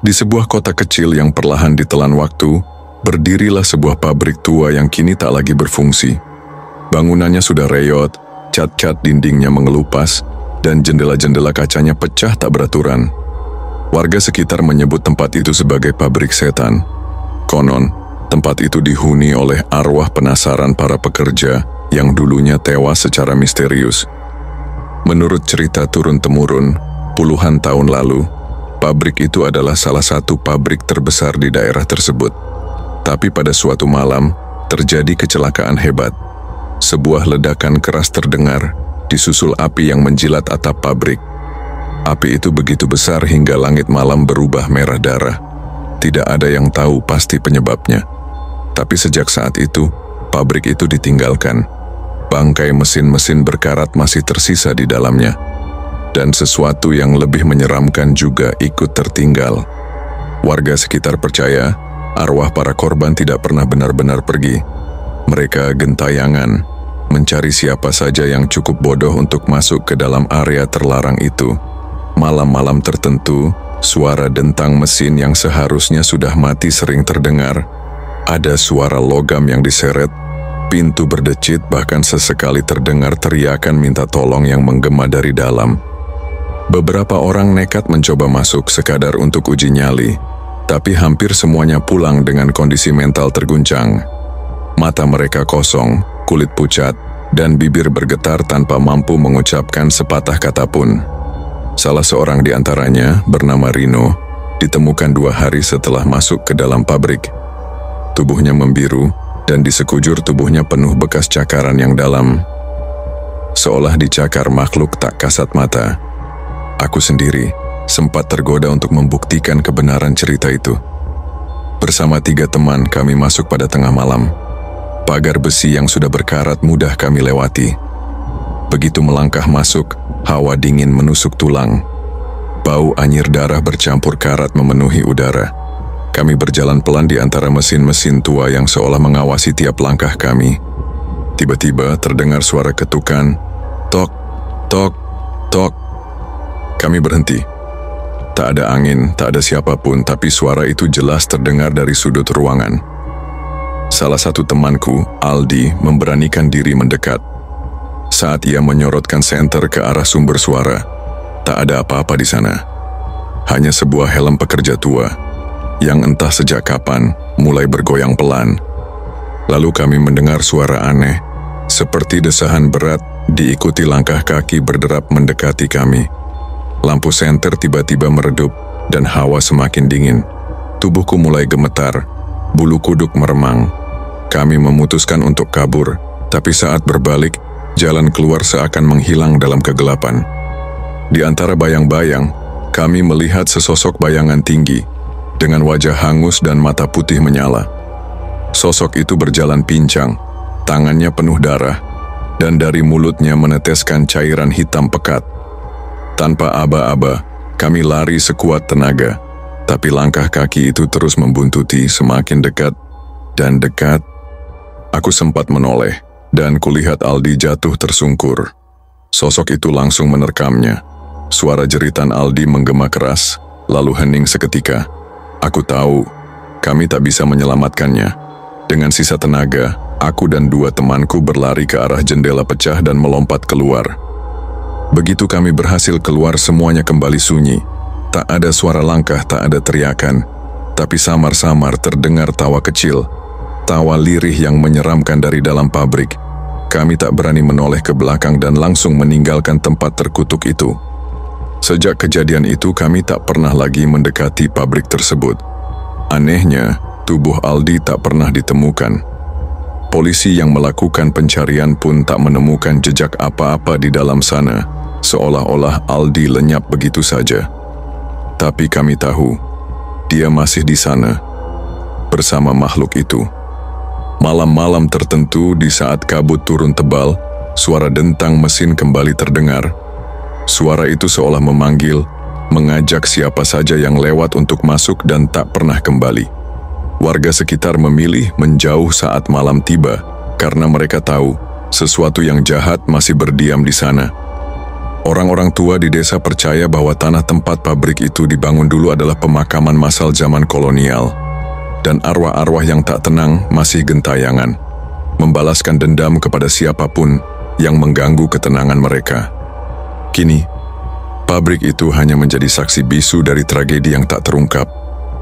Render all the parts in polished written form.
Di sebuah kota kecil yang perlahan ditelan waktu, berdirilah sebuah pabrik tua yang kini tak lagi berfungsi. Bangunannya sudah reyot, cat-cat dindingnya mengelupas, dan jendela-jendela kacanya pecah tak beraturan. Warga sekitar menyebut tempat itu sebagai pabrik setan. Konon, tempat itu dihuni oleh arwah penasaran para pekerja yang dulunya tewas secara misterius. Menurut cerita turun-temurun, puluhan tahun lalu, pabrik itu adalah salah satu pabrik terbesar di daerah tersebut. Tapi pada suatu malam, terjadi kecelakaan hebat. Sebuah ledakan keras terdengar, disusul api yang menjilat atap pabrik. Api itu begitu besar hingga langit malam berubah merah darah. Tidak ada yang tahu pasti penyebabnya. Tapi sejak saat itu, pabrik itu ditinggalkan. Bangkai mesin-mesin berkarat masih tersisa di dalamnya. Dan sesuatu yang lebih menyeramkan juga ikut tertinggal. Warga sekitar percaya, arwah para korban tidak pernah benar-benar pergi. Mereka gentayangan, mencari siapa saja yang cukup bodoh untuk masuk ke dalam area terlarang itu. Malam-malam tertentu, suara dentang mesin yang seharusnya sudah mati sering terdengar. Ada suara logam yang diseret, pintu berdecit, bahkan sesekali terdengar teriakan minta tolong yang menggema dari dalam. Beberapa orang nekat mencoba masuk sekadar untuk uji nyali, tapi hampir semuanya pulang dengan kondisi mental terguncang. Mata mereka kosong, kulit pucat, dan bibir bergetar tanpa mampu mengucapkan sepatah kata pun. Salah seorang di antaranya, bernama Rino, ditemukan 2 hari setelah masuk ke dalam pabrik. Tubuhnya membiru, dan di sekujur tubuhnya penuh bekas cakaran yang dalam. Seolah dicakar makhluk tak kasat mata. Aku sendiri sempat tergoda untuk membuktikan kebenaran cerita itu. Bersama 3 teman kami masuk pada tengah malam. Pagar besi yang sudah berkarat mudah kami lewati. Begitu melangkah masuk, hawa dingin menusuk tulang. Bau anyir darah bercampur karat memenuhi udara. Kami berjalan pelan di antara mesin-mesin tua yang seolah mengawasi tiap langkah kami. Tiba-tiba terdengar suara ketukan, tok, tok, tok. Kami berhenti. Tak ada angin, tak ada siapapun, tapi suara itu jelas terdengar dari sudut ruangan. Salah satu temanku, Aldi, memberanikan diri mendekat. Saat ia menyorotkan senter ke arah sumber suara, tak ada apa-apa di sana. Hanya sebuah helm pekerja tua, yang entah sejak kapan mulai bergoyang pelan. Lalu kami mendengar suara aneh, seperti desahan berat diikuti langkah kaki berderap mendekati kami. Lampu senter tiba-tiba meredup dan hawa semakin dingin. Tubuhku mulai gemetar, bulu kuduk meremang. Kami memutuskan untuk kabur, tapi saat berbalik, jalan keluar seakan menghilang dalam kegelapan. Di antara bayang-bayang, kami melihat sesosok bayangan tinggi, dengan wajah hangus dan mata putih menyala. Sosok itu berjalan pincang, tangannya penuh darah, dan dari mulutnya meneteskan cairan hitam pekat. Tanpa aba-aba, kami lari sekuat tenaga, tapi langkah kaki itu terus membuntuti semakin dekat dan dekat. Aku sempat menoleh, dan kulihat Aldi jatuh tersungkur. Sosok itu langsung menerkamnya. Suara jeritan Aldi menggema keras, lalu hening seketika. Aku tahu, kami tak bisa menyelamatkannya. Dengan sisa tenaga, aku dan 2 temanku berlari ke arah jendela pecah dan melompat keluar. Begitu kami berhasil keluar, semuanya kembali sunyi. Tak ada suara langkah, tak ada teriakan. Tapi samar-samar terdengar tawa kecil. Tawa lirih yang menyeramkan dari dalam pabrik. Kami tak berani menoleh ke belakang dan langsung meninggalkan tempat terkutuk itu. Sejak kejadian itu kami tak pernah lagi mendekati pabrik tersebut. Anehnya, tubuh Aldi tak pernah ditemukan. Polisi yang melakukan pencarian pun tak menemukan jejak apa-apa di dalam sana, seolah-olah Aldi lenyap begitu saja. Tapi kami tahu, dia masih di sana, bersama makhluk itu. Malam-malam tertentu di saat kabut turun tebal, suara dentang mesin kembali terdengar. Suara itu seolah memanggil, mengajak siapa saja yang lewat untuk masuk dan tak pernah kembali. Warga sekitar memilih menjauh saat malam tiba, karena mereka tahu sesuatu yang jahat masih berdiam di sana. Orang-orang tua di desa percaya bahwa tanah tempat pabrik itu dibangun dulu adalah pemakaman massal zaman kolonial, dan arwah-arwah yang tak tenang masih gentayangan, membalaskan dendam kepada siapapun yang mengganggu ketenangan mereka. Kini, pabrik itu hanya menjadi saksi bisu dari tragedi yang tak terungkap.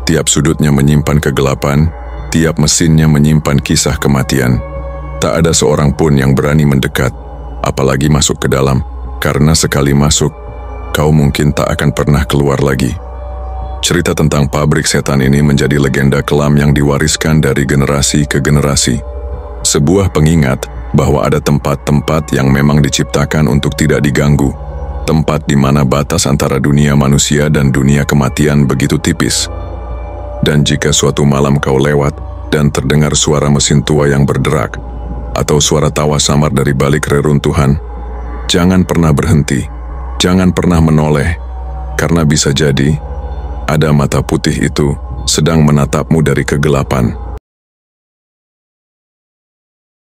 Tiap sudutnya menyimpan kegelapan, tiap mesinnya menyimpan kisah kematian. Tak ada seorang pun yang berani mendekat, apalagi masuk ke dalam, karena sekali masuk, kau mungkin tak akan pernah keluar lagi. Cerita tentang pabrik setan ini menjadi legenda kelam yang diwariskan dari generasi ke generasi. Sebuah pengingat bahwa ada tempat-tempat yang memang diciptakan untuk tidak diganggu, tempat di mana batas antara dunia manusia dan dunia kematian begitu tipis. Dan jika suatu malam kau lewat dan terdengar suara mesin tua yang berderak, atau suara tawa samar dari balik reruntuhan, jangan pernah berhenti, jangan pernah menoleh, karena bisa jadi ada mata putih itu sedang menatapmu dari kegelapan.